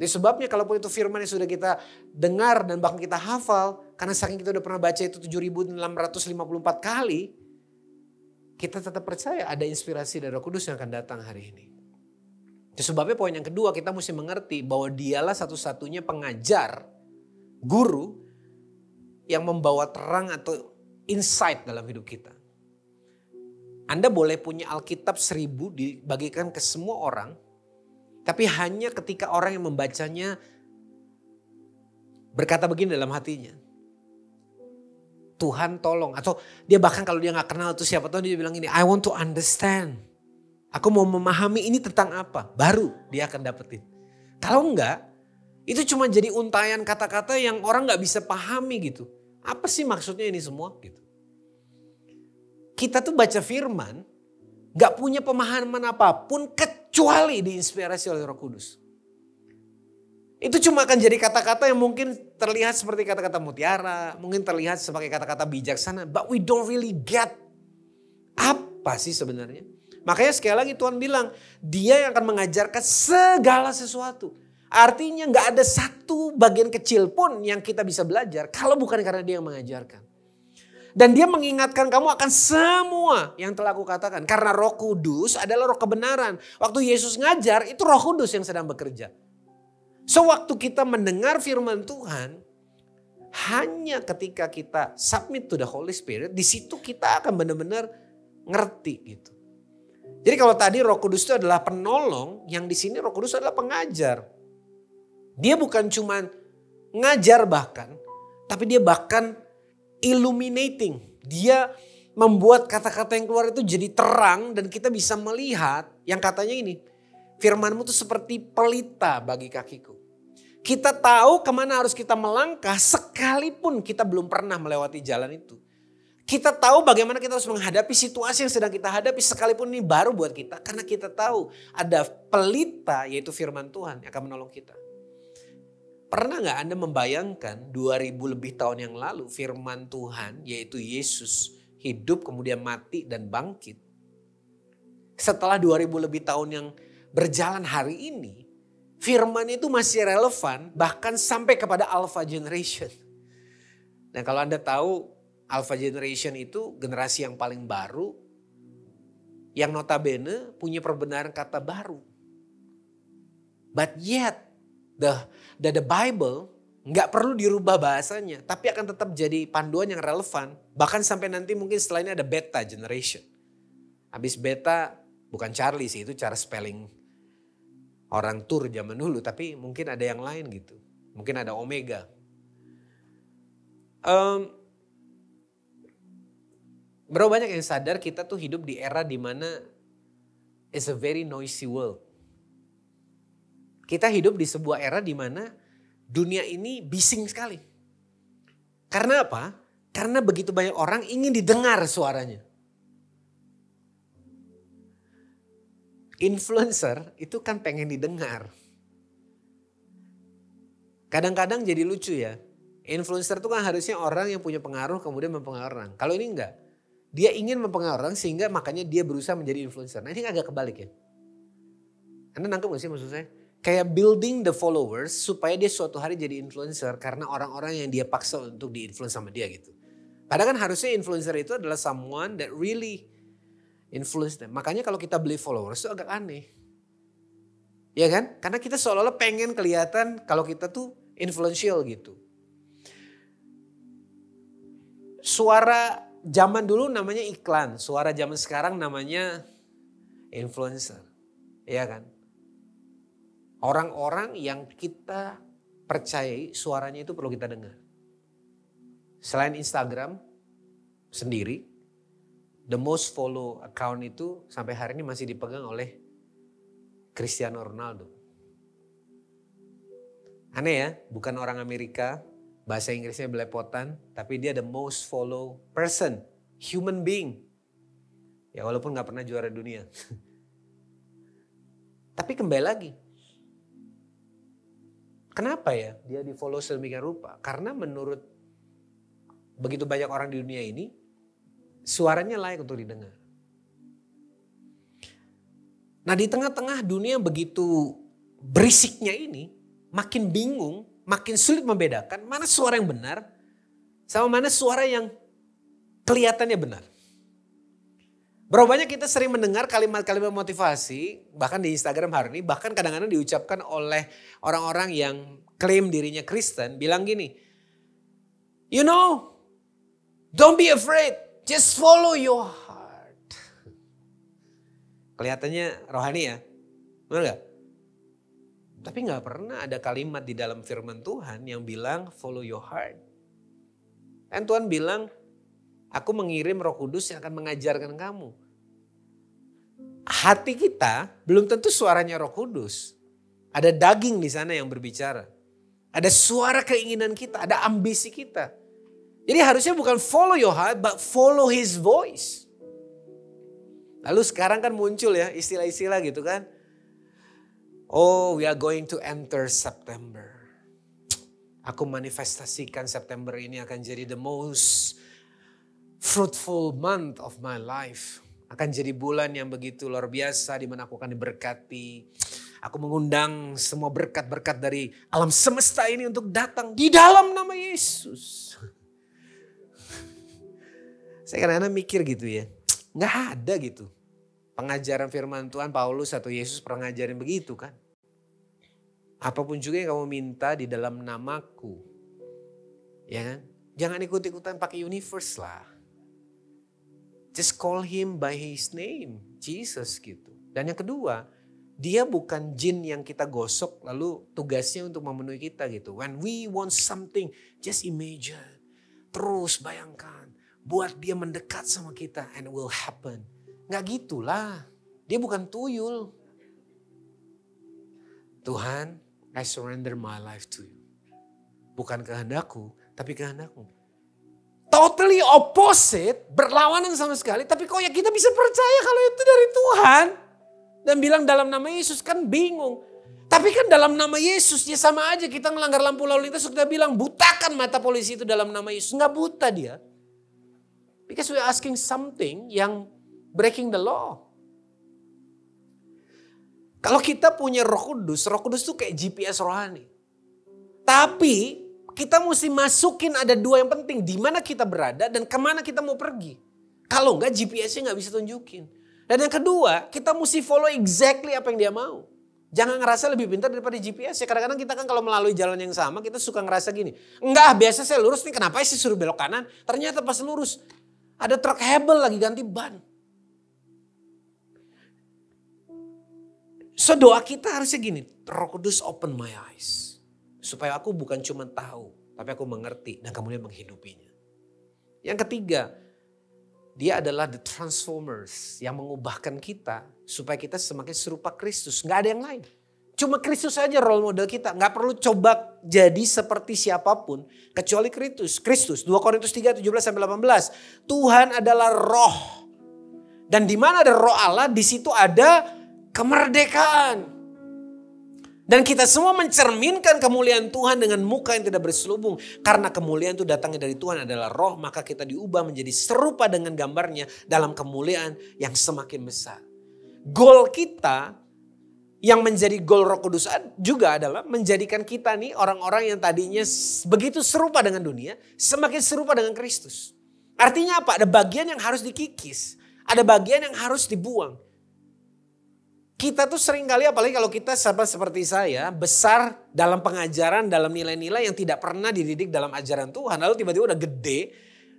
Jadi sebabnya kalaupun itu firman yang sudah kita dengar dan bahkan kita hafal, karena saking kita udah pernah baca itu 7.654 kali, kita tetap percaya ada inspirasi dari Roh Kudus yang akan datang hari ini. Itu sebabnya poin yang kedua kita mesti mengerti bahwa dialah satu-satunya pengajar, guru yang membawa terang atau insight dalam hidup kita. Anda boleh punya Alkitab 1000 dibagikan ke semua orang. Tapi hanya ketika orang yang membacanya berkata begini dalam hatinya. Tuhan tolong. Atau dia bahkan kalau dia gak kenal itu siapa tahu dia bilang ini. I want to understand. Aku mau memahami ini tentang apa. Baru dia akan dapetin. Kalau enggak, itu cuma jadi untayan kata-kata yang orang gak bisa pahami gitu. Apa sih maksudnya ini semua? Gitu. Kita tuh baca firman, gak punya pemahaman apapun kecuali diinspirasi oleh Roh Kudus. Itu cuma akan jadi kata-kata yang mungkin terlihat seperti kata-kata mutiara, mungkin terlihat sebagai kata-kata bijaksana, but we don't really get apa sih sebenarnya. Makanya sekali lagi Tuhan bilang, Dia yang akan mengajarkan segala sesuatu. Artinya gak ada satu bagian kecil pun yang kita bisa belajar kalau bukan karena Dia yang mengajarkan. Dan Dia mengingatkan kamu akan semua yang telah aku katakan. Karena Roh Kudus adalah roh kebenaran. Waktu Yesus ngajar itu Roh Kudus yang sedang bekerja. So waktu kita mendengar firman Tuhan, hanya ketika kita submit to the Holy Spirit, di situ kita akan benar-benar ngerti gitu. Jadi kalau tadi Roh Kudus itu adalah penolong, yang di sini Roh Kudus adalah pengajar. Dia bukan cuma ngajar bahkan, tapi dia bahkan illuminating. Dia membuat kata-kata yang keluar itu jadi terang dan kita bisa melihat yang katanya ini, firman-Mu itu seperti pelita bagi kakiku. Kita tahu kemana harus kita melangkah sekalipun kita belum pernah melewati jalan itu. Kita tahu bagaimana kita harus menghadapi situasi yang sedang kita hadapi sekalipun ini baru buat kita. Karena kita tahu ada pelita yaitu firman Tuhan yang akan menolong kita. Pernah gak Anda membayangkan 2000 lebih tahun yang lalu firman Tuhan yaitu Yesus hidup kemudian mati dan bangkit. Setelah 2000 lebih tahun yang berjalan hari ini, firman itu masih relevan bahkan sampai kepada Alpha Generation. Dan kalau Anda tahu Alpha Generation itu generasi yang paling baru yang notabene punya perbenaran kata baru. But yet the Bible nggak perlu dirubah bahasanya tapi akan tetap jadi panduan yang relevan. Bahkan sampai nanti mungkin setelah ini ada Beta Generation. Habis Beta bukan Charlie sih, itu cara spelling orang tur zaman dulu, tapi mungkin ada yang lain gitu. Mungkin ada Omega. Bro, banyak yang sadar kita tuh hidup di era dimana it's a very noisy world. Kita hidup di sebuah era dimana dunia ini bising sekali. Karena apa? Karena begitu banyak orang ingin didengar suaranya. Influencer itu kan pengen didengar. Kadang-kadang jadi lucu ya. Influencer itu kan harusnya orang yang punya pengaruh kemudian mempengaruhi orang. Kalau ini enggak. Dia ingin mempengaruhi orang sehingga makanya dia berusaha menjadi influencer. Nah ini agak kebalik ya. Anda nangkep gak sih maksud saya? Kayak building the followers supaya dia suatu hari jadi influencer. Karena orang-orang yang dia paksa untuk di-influence sama dia gitu. Padahal kan harusnya influencer itu adalah someone that really influence them. Makanya kalau kita beli followers itu agak aneh. Ya kan? Karena kita seolah-olah pengen kelihatan kalau kita tuh influential gitu. Suara zaman dulu namanya iklan. Suara zaman sekarang namanya influencer. Ya kan? Orang-orang yang kita percayai suaranya itu perlu kita dengar. Selain Instagram sendiri, the most follow account itu sampai hari ini masih dipegang oleh Cristiano Ronaldo. Aneh ya, bukan orang Amerika, bahasa Inggrisnya belepotan, tapi dia the most follow person, human being. Ya walaupun gak pernah juara dunia. Tapi kembali lagi, kenapa ya dia di follow sedemikian rupa? Karena menurut begitu banyak orang di dunia ini, suaranya layak untuk didengar. Nah di tengah-tengah dunia begitu berisiknya ini, makin bingung, makin sulit membedakan mana suara yang benar sama mana suara yang kelihatannya benar. Berapa banyak kita sering mendengar kalimat-kalimat motivasi, bahkan di Instagram hari ini, bahkan kadang-kadang diucapkan oleh orang-orang yang klaim dirinya Kristen, bilang gini, you know, don't be afraid. Just follow your heart. Kelihatannya rohani ya, benar gak? Tapi gak pernah ada kalimat di dalam firman Tuhan yang bilang follow your heart. Dan Tuhan bilang, aku mengirim Roh Kudus yang akan mengajarkan kamu. Hati kita belum tentu suaranya Roh Kudus. Ada daging di sana yang berbicara. Ada suara keinginan kita, ada ambisi kita. Jadi harusnya bukan follow your heart, but follow his voice. Lalu sekarang kan muncul ya istilah-istilah gitu kan. Oh, we are going to enter September. Aku manifestasikan September ini akan jadi the most fruitful month of my life. Akan jadi bulan yang begitu luar biasa di mana aku akan diberkati. Aku mengundang semua berkat-berkat dari alam semesta ini untuk datang di dalam nama Yesus. Saya kadang-kadang mikir gitu ya, nggak ada gitu. Pengajaran firman Tuhan Paulus atau Yesus pernah ngajarin begitu kan. Apapun juga yang kamu minta di dalam namaku. Ya kan? Jangan ikut-ikutan pakai universe lah. Just call him by his name, Jesus gitu. Dan yang kedua, dia bukan jin yang kita gosok lalu tugasnya untuk memenuhi kita gitu. When we want something, just imagine. Terus bayangkan. Buat dia mendekat sama kita and it will happen. Nggak gitulah. Dia bukan tuyul. Tuhan, I surrender my life to you. Bukan kehendakku, tapi kehendakmu. Totally opposite, berlawanan sama sekali. Tapi kok ya kita bisa percaya kalau itu dari Tuhan. Dan bilang dalam nama Yesus kan bingung. Tapi kan dalam nama Yesus ya sama aja kita melanggar lampu lalu lintas. Kita bilang butakan mata polisi itu dalam nama Yesus. Nggak buta dia. Because we are asking something yang breaking the law. Kalau kita punya Roh Kudus tuh kayak GPS rohani. Tapi kita mesti masukin ada dua yang penting. Di mana kita berada dan kemana kita mau pergi. Kalau enggak GPS-nya nggak bisa tunjukin. Dan yang kedua, kita mesti follow exactly apa yang dia mau. Jangan ngerasa lebih pintar daripada GPS. Ya kadang-kadang kita kan kalau melalui jalan yang sama kita suka ngerasa gini. Enggak, biasa saya lurus nih, kenapa sih suruh belok kanan? Ternyata pas lurus ada truk hebel lagi ganti ban. So doa kita harusnya gini, Roh Kudus open my eyes. Supaya aku bukan cuma tahu, tapi aku mengerti dan kemudian menghidupinya. Yang ketiga, dia adalah the transformers yang mengubahkan kita supaya kita semakin serupa Kristus. Gak ada yang lain. Cuma Kristus saja role model kita. Gak perlu coba jadi seperti siapapun kecuali Kristus. 2 Korintus 3, 17-18. Tuhan adalah roh. Dan di mana ada roh Allah, di situ ada kemerdekaan. Dan kita semua mencerminkan kemuliaan Tuhan dengan muka yang tidak berselubung. Karena kemuliaan itu datangnya dari Tuhan adalah roh, maka kita diubah menjadi serupa dengan gambarnya dalam kemuliaan yang semakin besar. Goal kita yang menjadi goal Roh Kudus juga adalah menjadikan kita nih orang-orang yang tadinya begitu serupa dengan dunia, semakin serupa dengan Kristus. Artinya apa? Ada bagian yang harus dikikis. Ada bagian yang harus dibuang. Kita tuh sering kali, apalagi kalau kita seperti saya, besar dalam pengajaran, dalam nilai-nilai yang tidak pernah dididik dalam ajaran Tuhan. Lalu tiba-tiba udah gede,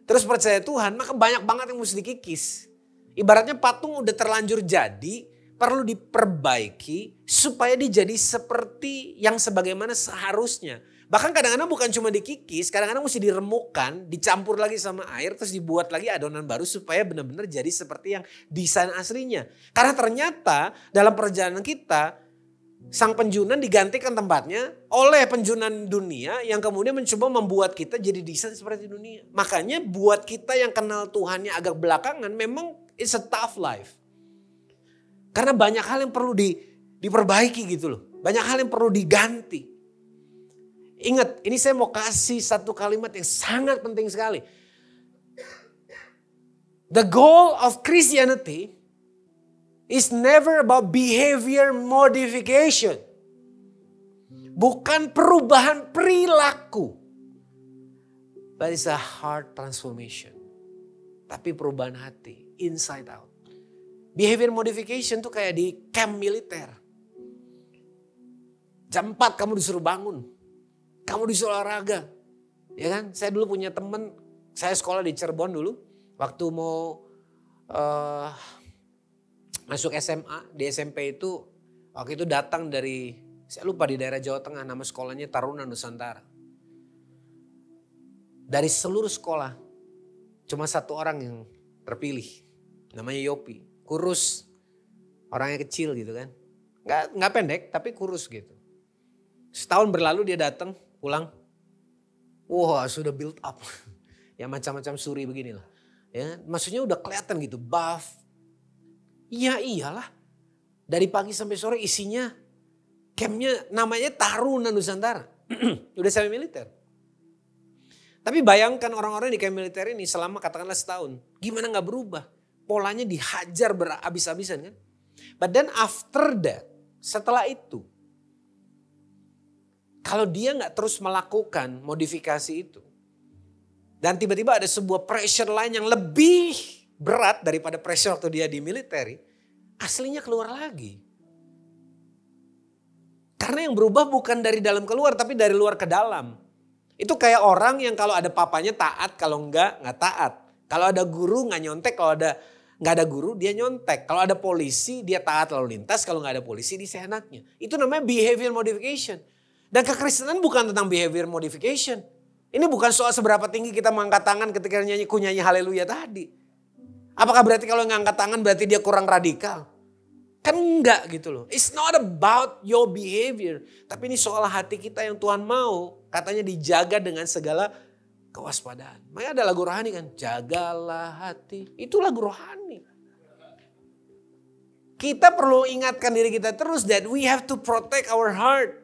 terus percaya Tuhan, maka banyak banget yang mesti dikikis. Ibaratnya patung udah terlanjur jadi, perlu diperbaiki supaya dia jadi seperti yang sebagaimana seharusnya. Bahkan kadang-kadang bukan cuma dikikis, kadang-kadang mesti diremukkan, dicampur lagi sama air, terus dibuat lagi adonan baru supaya benar-benar jadi seperti yang desain aslinya. Karena ternyata dalam perjalanan kita, sang penjunan digantikan tempatnya oleh penjunan dunia yang kemudian mencoba membuat kita jadi desain seperti dunia. Makanya buat kita yang kenal Tuhannya agak belakangan, memang it's a tough life. Karena banyak hal yang perlu diperbaiki gitu loh. Banyak hal yang perlu diganti. Ingat, ini saya mau kasih satu kalimat yang sangat penting sekali. The goal of Christianity is never about behavior modification. Bukan perubahan perilaku. But it's a heart transformation. Tapi perubahan hati, inside out. Behavior modification tuh kayak di camp militer. Jam 4 kamu disuruh bangun. Kamu disuruh olahraga. Ya kan? Saya dulu punya teman, saya sekolah di Cirebon dulu. Waktu mau masuk SMA, di SMP itu, waktu itu datang dari, saya lupa di daerah Jawa Tengah, nama sekolahnya Taruna Nusantara. Dari seluruh sekolah, cuma satu orang yang terpilih, namanya Yopi. Kurus, orangnya kecil gitu kan. Nggak pendek, tapi kurus gitu. Setahun berlalu dia datang, pulang. Wah, sudah build up. Ya macam-macam suri beginilah. Ya, maksudnya udah kelihatan gitu, buff. Iya iyalah. Dari pagi sampai sore isinya campnya namanya Taruna Nusantara. Udah sampai militer. Tapi bayangkan orang-orang di camp militer ini selama katakanlah setahun. Gimana gak berubah? Polanya dihajar berhabis-habisan kan. But then after that, setelah itu. Kalau dia gak terus melakukan modifikasi itu. Dan tiba-tiba ada sebuah pressure lain yang lebih berat daripada pressure waktu dia di militer. Aslinya keluar lagi. Karena yang berubah bukan dari dalam keluar tapi dari luar ke dalam. Itu kayak orang yang kalau ada papanya taat, kalau enggak taat. Kalau ada guru gak nyontek, kalau nggak ada guru dia nyontek. Kalau ada polisi dia taat lalu lintas, kalau nggak ada polisi dia seenaknya. Itu namanya behavior modification. Dan kekristenan bukan tentang behavior modification. Ini bukan soal seberapa tinggi kita mengangkat tangan ketika nyanyi haleluya tadi. Apakah berarti kalau ngangkat tangan berarti dia kurang radikal? Kan enggak gitu loh. It's not about your behavior. Tapi ini soal hati kita yang Tuhan mau. Katanya dijaga dengan segala kewaspadaan. Makanya ada lagu rohani kan. Jagalah hati. Itu lagu rohani. Kita perlu ingatkan diri kita terus that we have to protect our heart.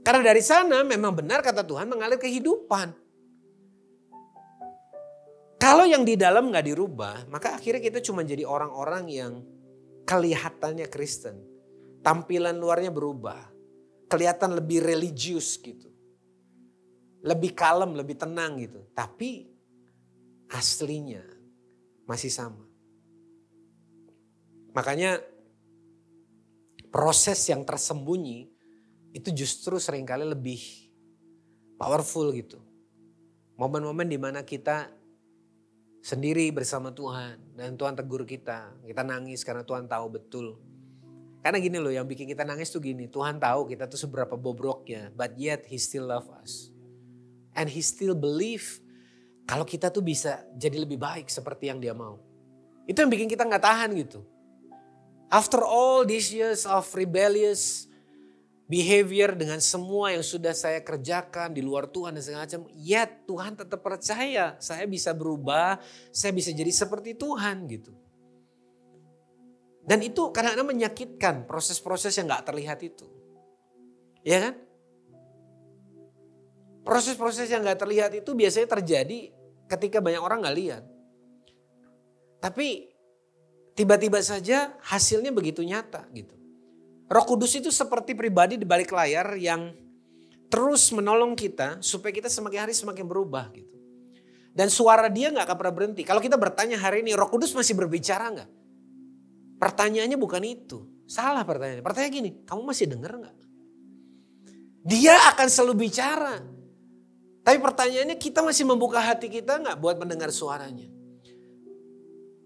Karena dari sana memang benar kata Tuhan mengalir kehidupan. Kalau yang di dalam gak dirubah, maka akhirnya kita cuma jadi orang-orang yang kelihatannya Kristen. Tampilan luarnya berubah. Kelihatan lebih religius gitu. Lebih kalem, lebih tenang gitu. Tapi aslinya masih sama. Makanya proses yang tersembunyi itu justru seringkali lebih powerful gitu. Momen-momen dimana kita sendiri bersama Tuhan dan Tuhan tegur kita. Kita nangis karena Tuhan tahu betul. Karena gini loh yang bikin kita nangis tuh gini. Tuhan tahu kita tuh seberapa bobroknya. But yet he still love us. And he still believe kalau kita tuh bisa jadi lebih baik seperti yang dia mau. Itu yang bikin kita gak tahan gitu. After all these years of rebellious behavior dengan semua yang sudah saya kerjakan di luar Tuhan dan segala macam. Yet Tuhan tetap percaya saya bisa berubah, saya bisa jadi seperti Tuhan gitu. Dan itu kadang-kadang menyakitkan proses-proses yang gak terlihat itu. Ya kan? Proses-proses yang gak terlihat itu biasanya terjadi ketika banyak orang gak lihat. Tapi tiba-tiba saja hasilnya begitu nyata gitu. Roh Kudus itu seperti pribadi di balik layar yang terus menolong kita supaya kita semakin hari semakin berubah gitu. Dan suara dia gak akan pernah berhenti. Kalau kita bertanya hari ini Roh Kudus masih berbicara gak? Pertanyaannya bukan itu. Salah pertanyaannya. Pertanyaannya gini, kamu masih dengar gak? Dia akan selalu bicara. Tapi pertanyaannya kita masih membuka hati kita gak buat mendengar suaranya?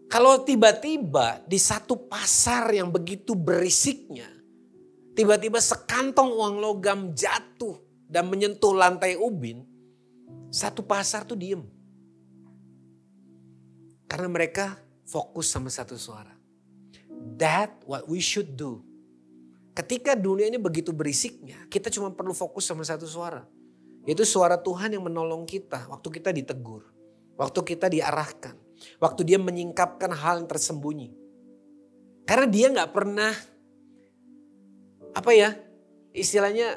Kalau tiba-tiba di satu pasar yang begitu berisiknya, tiba-tiba sekantong uang logam jatuh dan menyentuh lantai ubin, satu pasar tuh diem. Karena mereka fokus sama satu suara. That what we should do. Ketika dunia ini begitu berisiknya, kita cuma perlu fokus sama satu suara. Yaitu suara Tuhan yang menolong kita waktu kita ditegur. Waktu kita diarahkan. Waktu dia menyingkapkan hal yang tersembunyi. Karena dia gak pernah, istilahnya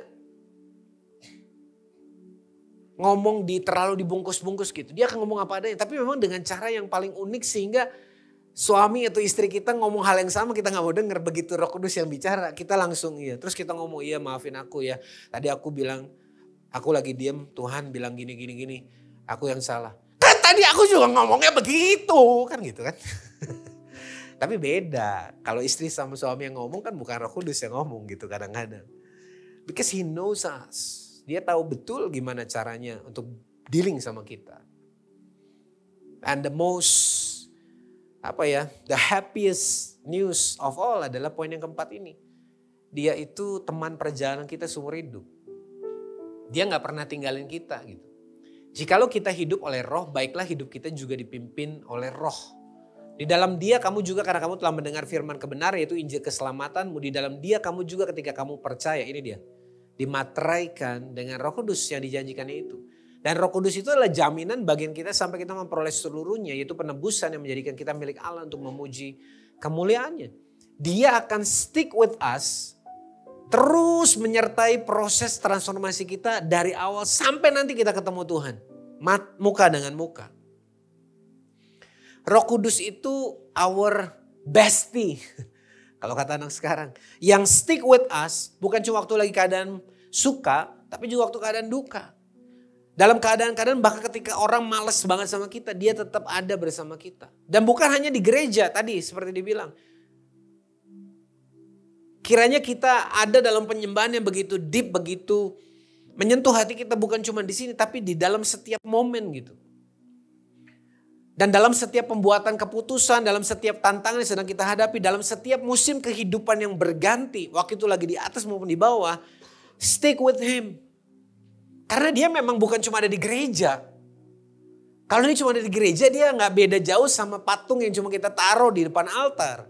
ngomong terlalu dibungkus-bungkus gitu. Dia akan ngomong apa adanya. Tapi memang dengan cara yang paling unik sehingga suami atau istri kita ngomong hal yang sama kita gak mau denger. Begitu Roh Kudus yang bicara kita langsung iya. Terus kita ngomong iya maafin aku ya. Tadi aku bilang aku lagi diem Tuhan bilang gini. Aku yang salah. Kan tadi aku juga ngomongnya begitu. Kan gitu kan. Tapi beda. Kalau istri sama suami yang ngomong kan bukan Roh Kudus yang ngomong gitu kadang-kadang. Because he knows us. Dia tahu betul gimana caranya untuk dealing sama kita. And the happiest news of all adalah poin yang keempat ini. Dia itu teman perjalanan kita seumur hidup. Dia gak pernah tinggalin kita gitu. Jikalau kita hidup oleh roh, baiklah hidup kita juga dipimpin oleh roh. Di dalam dia kamu juga karena kamu telah mendengar firman kebenaran yaitu Injil keselamatanmu. Di dalam dia kamu juga ketika kamu percaya, ini dia. Dimateraikan dengan Roh Kudus yang dijanjikannya itu. Dan Roh Kudus itu adalah jaminan bagian kita sampai kita memperoleh seluruhnya, yaitu penebusan yang menjadikan kita milik Allah untuk memuji kemuliaannya. Dia akan stick with us, terus menyertai proses transformasi kita dari awal sampai nanti kita ketemu Tuhan. Muka dengan muka. Roh Kudus itu our bestie. Kalau kata anak sekarang. Yang stick with us bukan cuma waktu lagi keadaan suka, tapi juga waktu keadaan duka. Dalam keadaan-keadaan bahkan ketika orang malas banget sama kita, dia tetap ada bersama kita. Dan bukan hanya di gereja tadi seperti dibilang. Kiranya kita ada dalam penyembahan yang begitu deep, begitu menyentuh hati kita bukan cuma di sini, tapi di dalam setiap momen gitu. Dan dalam setiap pembuatan keputusan, dalam setiap tantangan yang sedang kita hadapi, dalam setiap musim kehidupan yang berganti, waktu itu lagi di atas maupun di bawah, stick with him. Karena dia memang bukan cuma ada di gereja. Kalau ini cuma ada di gereja, dia gak beda jauh sama patung yang cuma kita taruh di depan altar.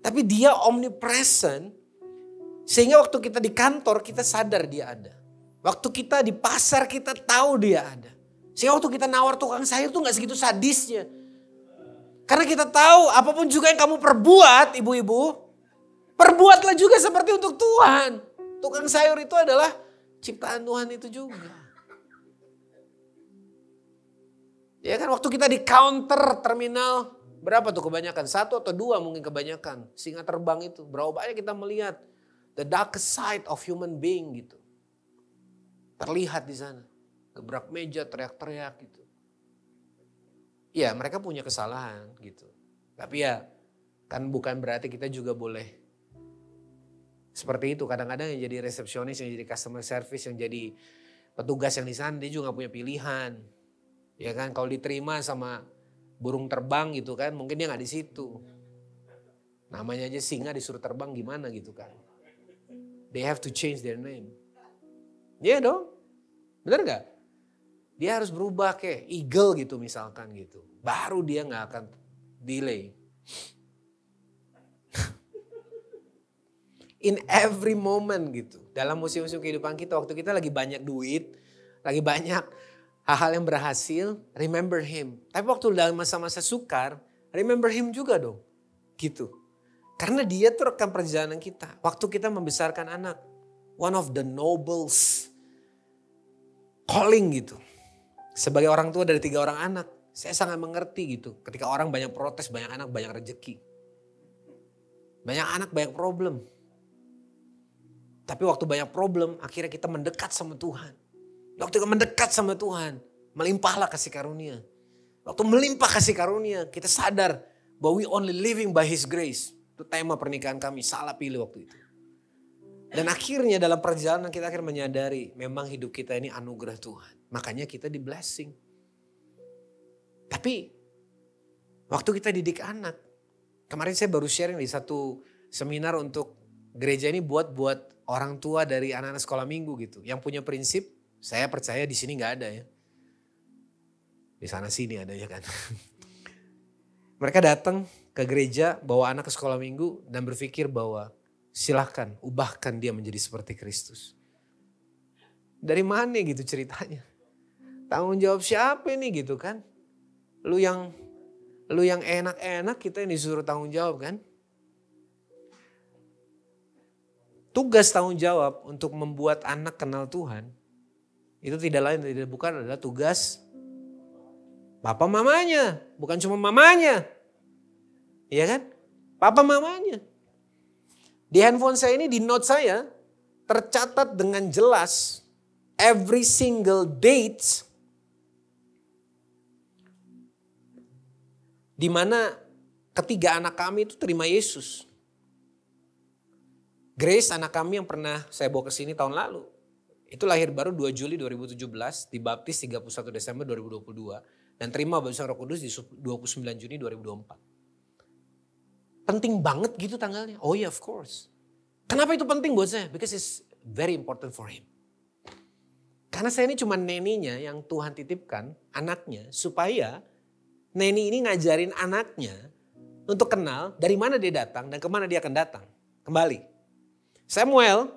Tapi dia omnipresent, sehingga waktu kita di kantor kita sadar dia ada. Waktu kita di pasar kita tahu dia ada. Sehingga waktu kita nawar tukang sayur tuh gak segitu sadisnya. Karena kita tahu apapun juga yang kamu perbuat ibu-ibu, perbuatlah juga seperti untuk Tuhan. Tukang sayur itu adalah ciptaan Tuhan itu juga. Ya kan waktu kita di counter terminal, berapa tuh kebanyakan? 1 atau 2 mungkin kebanyakan. Singa terbang itu, berapa banyak kita melihat the darkest side of human being gitu. Terlihat di sana. Gebrak meja, teriak-teriak gitu. Ya mereka punya kesalahan gitu. Tapi ya kan bukan berarti kita juga boleh seperti itu. Kadang-kadang yang jadi resepsionis, yang jadi customer service, yang jadi petugas yang di sana, dia juga gak punya pilihan. Ya kan kalau diterima sama burung terbang gitu kan, mungkin dia gak di situ. Namanya aja singa disuruh terbang gimana gitu kan. They have to change their name. Iya dong, bener gak? Dia harus berubah kayak eagle gitu misalkan gitu. Baru dia gak akan delay. In every moment gitu. Dalam musim-musim kehidupan kita, waktu kita lagi banyak duit, lagi banyak hal-hal yang berhasil, remember him. Tapi waktu dalam masa-masa sukar, remember him juga dong. Gitu. Karena dia tuh rekam perjalanan kita. Waktu kita membesarkan anak. One of the nobles calling gitu. Sebagai orang tua dari 3 orang anak, saya sangat mengerti gitu. Ketika orang banyak protes, banyak anak, banyak rezeki. Banyak anak, banyak problem. Tapi waktu banyak problem, akhirnya kita mendekat sama Tuhan. Waktu kita mendekat sama Tuhan, melimpahlah kasih karunia. Waktu melimpah kasih karunia, kita sadar bahwa we only living by His grace. Itu tema pernikahan kami, salah pilih waktu itu. Dan akhirnya dalam perjalanan kita akhirnya menyadari memang hidup kita ini anugerah Tuhan. Makanya kita di blessing. Tapi waktu kita didik anak, kemarin saya baru sharing di satu seminar untuk gereja ini buat orang tua dari anak-anak sekolah minggu gitu. Yang punya prinsip, saya percaya di sini gak ada ya. Di sana sini ada ya kan. Mereka datang ke gereja, bawa anak ke sekolah minggu dan berpikir bahwa silahkan ubahkan dia menjadi seperti Kristus. Dari mana gitu ceritanya? Tanggung jawab siapa ini gitu kan? Lu yang enak-enak kita yang disuruh tanggung jawab kan? Tugas tanggung jawab untuk membuat anak kenal Tuhan itu tidak lain tidak bukan adalah tugas papa mamanya, bukan cuma mamanya. Iya kan? Papa mamanya. Di handphone saya ini, di note saya tercatat dengan jelas every single date di mana ketiga anak kami itu terima Yesus. Grace anak kami yang pernah saya bawa ke sini tahun lalu. Itu lahir baru 2 Juli 2017, dibaptis 31 Desember 2022. Dan terima baptisan Roh Kudus di 29 Juni 2024. Penting banget gitu tanggalnya. Oh yeah, of course. Kenapa itu penting buat saya? Because it's very important for him. Karena saya ini cuma neninya yang Tuhan titipkan, anaknya. Supaya neni ini ngajarin anaknya untuk kenal dari mana dia datang dan kemana dia akan datang. Kembali. Samuel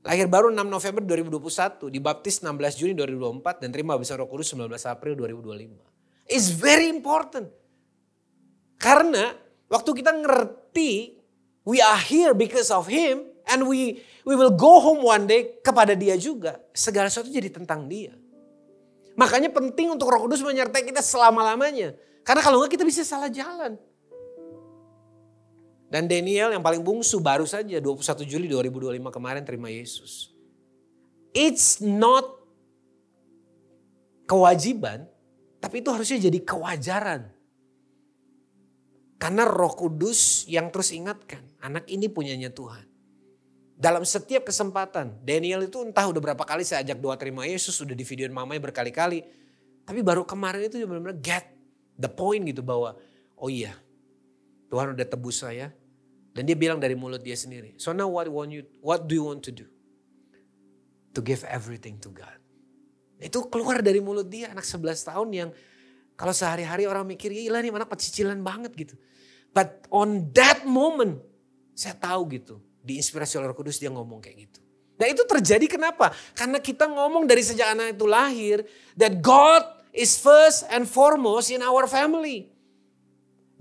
Lahir baru 6 November 2021, dibaptis 16 Juni 2024 dan terima baptisan Roh Kudus 19 April 2025. It's very important. Karena waktu kita ngerti we are here because of him and we will go home one day kepada dia juga. Segala sesuatu jadi tentang dia. Makanya penting untuk Roh Kudus menyertai kita selama-lamanya. Karena kalau enggak kita bisa salah jalan. Dan Daniel yang paling bungsu baru saja 21 Juli 2025 kemarin terima Yesus. It's not kewajiban, tapi itu harusnya jadi kewajaran. Karena Roh Kudus yang terus ingatkan, anak ini punyanya Tuhan. Dalam setiap kesempatan, Daniel itu entah udah berapa kali saya ajak doa terima Yesus, udah di videoin mamanya berkali-kali. Tapi baru kemarin itu dia benar-benar get the point gitu bahwa, oh iya, Tuhan udah tebus saya. Dan dia bilang dari mulut dia sendiri. So now what do you want to do? To give everything to God. Itu keluar dari mulut dia, anak 11 tahun yang kalau sehari-hari orang mikir, gila nih anak pecicilan banget gitu. But on that moment, saya tahu gitu. Diinspirasi oleh Roh Kudus dia ngomong kayak gitu. Dan itu terjadi kenapa? Karena kita ngomong dari sejak anak itu lahir. That God is first and foremost in our family.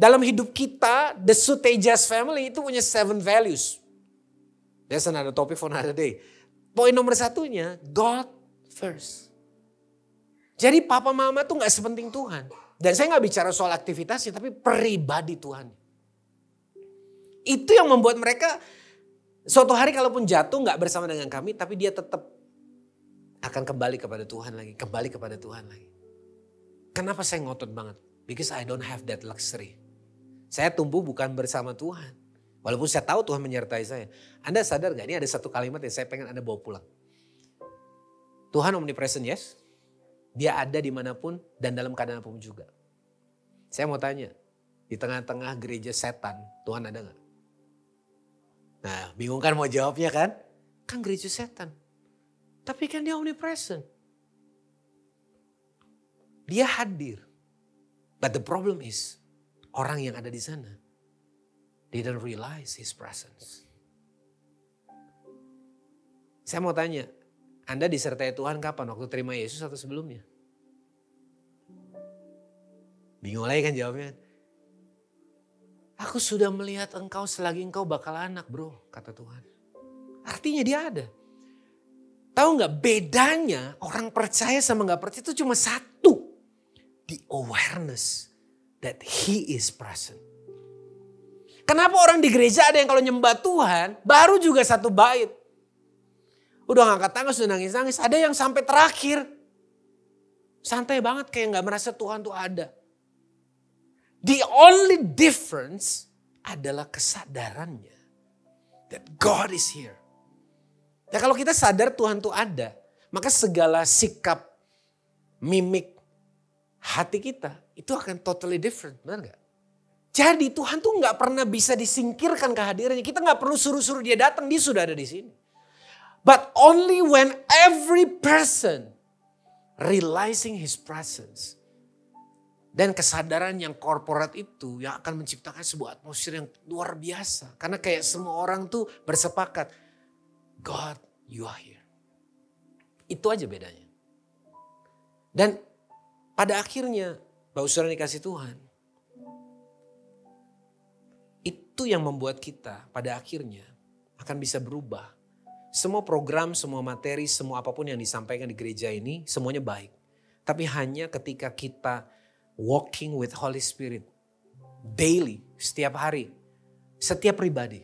Dalam hidup kita, the Sutejas family itu punya 7 values. That's another topic for another day. Poin nomor satunya, God first. Jadi papa mama tuh gak sepenting Tuhan. Dan saya gak bicara soal aktivitasnya, tapi pribadi Tuhan. Itu yang membuat mereka suatu hari kalaupun jatuh gak bersama dengan kami, tapi dia tetap akan kembali kepada Tuhan lagi. Kembali kepada Tuhan lagi. Kenapa saya ngotot banget? Because I don't have that luxury. Saya tumbuh bukan bersama Tuhan. Walaupun saya tahu Tuhan menyertai saya. Anda sadar gak? Ini ada satu kalimat yang saya pengen Anda bawa pulang. Tuhan omnipresent, yes. Dia ada dimanapun dan dalam keadaan apapun juga. Saya mau tanya, di tengah-tengah gereja setan, Tuhan ada gak? Nah, bingung kan mau jawabnya kan? Kan gereja setan. Tapi kan dia omnipresent. Dia hadir. But the problem is, orang yang ada di sana didn't realize his presence. Saya mau tanya, Anda disertai Tuhan kapan? Waktu terima Yesus atau sebelumnya? Bingung lagi kan jawabnya. Aku sudah melihat engkau selagi engkau bakal anak bro, kata Tuhan. Artinya dia ada. Tahu gak bedanya orang percaya sama gak percaya itu cuma satu. The awareness that he is present. Kenapa orang di gereja ada yang kalau nyembah Tuhan baru juga satu bait. Udah ngangkat tangan sudah nangis-nangis. Ada yang sampai terakhir. Santai banget kayak gak merasa Tuhan tuh ada. The only difference adalah kesadarannya. That God is here. Ya kalau kita sadar Tuhan tuh ada. Maka segala sikap, mimik, hati kita itu akan totally different. Benar gak? Jadi Tuhan tuh gak pernah bisa disingkirkan kehadirannya. Kita gak perlu suruh-suruh dia datang. Dia sudah ada di sini. But only when every person realizing his presence. Dan kesadaran yang korporat itu yang akan menciptakan sebuah atmosfer yang luar biasa. Karena kayak semua orang tuh bersepakat. God, you are here. Itu aja bedanya. Dan pada akhirnya, Bapak Saudara dikasih Tuhan. Itu yang membuat kita pada akhirnya akan bisa berubah. Semua program, semua materi, semua apapun yang disampaikan di gereja ini semuanya baik. Tapi hanya ketika kita walking with Holy Spirit daily, setiap hari, setiap pribadi.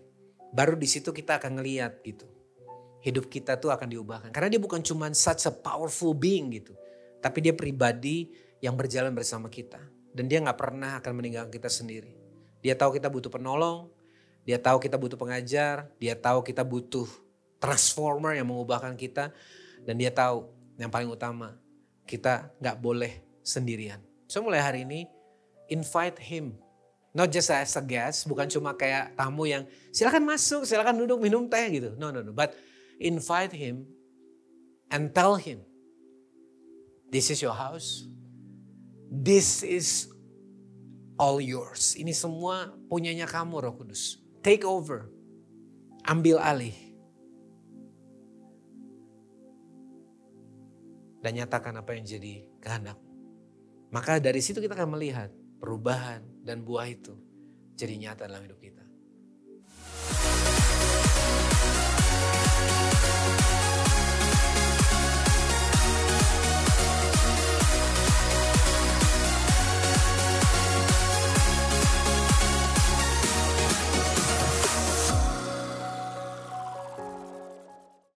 Baru di situ kita akan ngeliat gitu. Hidup kita tuh akan diubahkan. Karena dia bukan cuma such a powerful being gitu. Tapi dia pribadi yang berjalan bersama kita. Dan dia gak pernah akan meninggalkan kita sendiri. Dia tahu kita butuh penolong. Dia tahu kita butuh pengajar. Dia tahu kita butuh transformer yang mengubahkan kita. Dan dia tahu yang paling utama. Kita gak boleh sendirian. So mulai hari ini invite him. Not just as a guest. Bukan cuma kayak tamu yang silakan masuk, silakan duduk minum teh gitu. No. But invite him and tell him. This is your house. This is all yours. Ini semua punyanya kamu Roh Kudus. Take over. Ambil alih. dan nyatakan apa yang jadi kehendak. Maka dari situ kita akan melihat perubahan dan buah itu jadi nyata dalam hidup kita.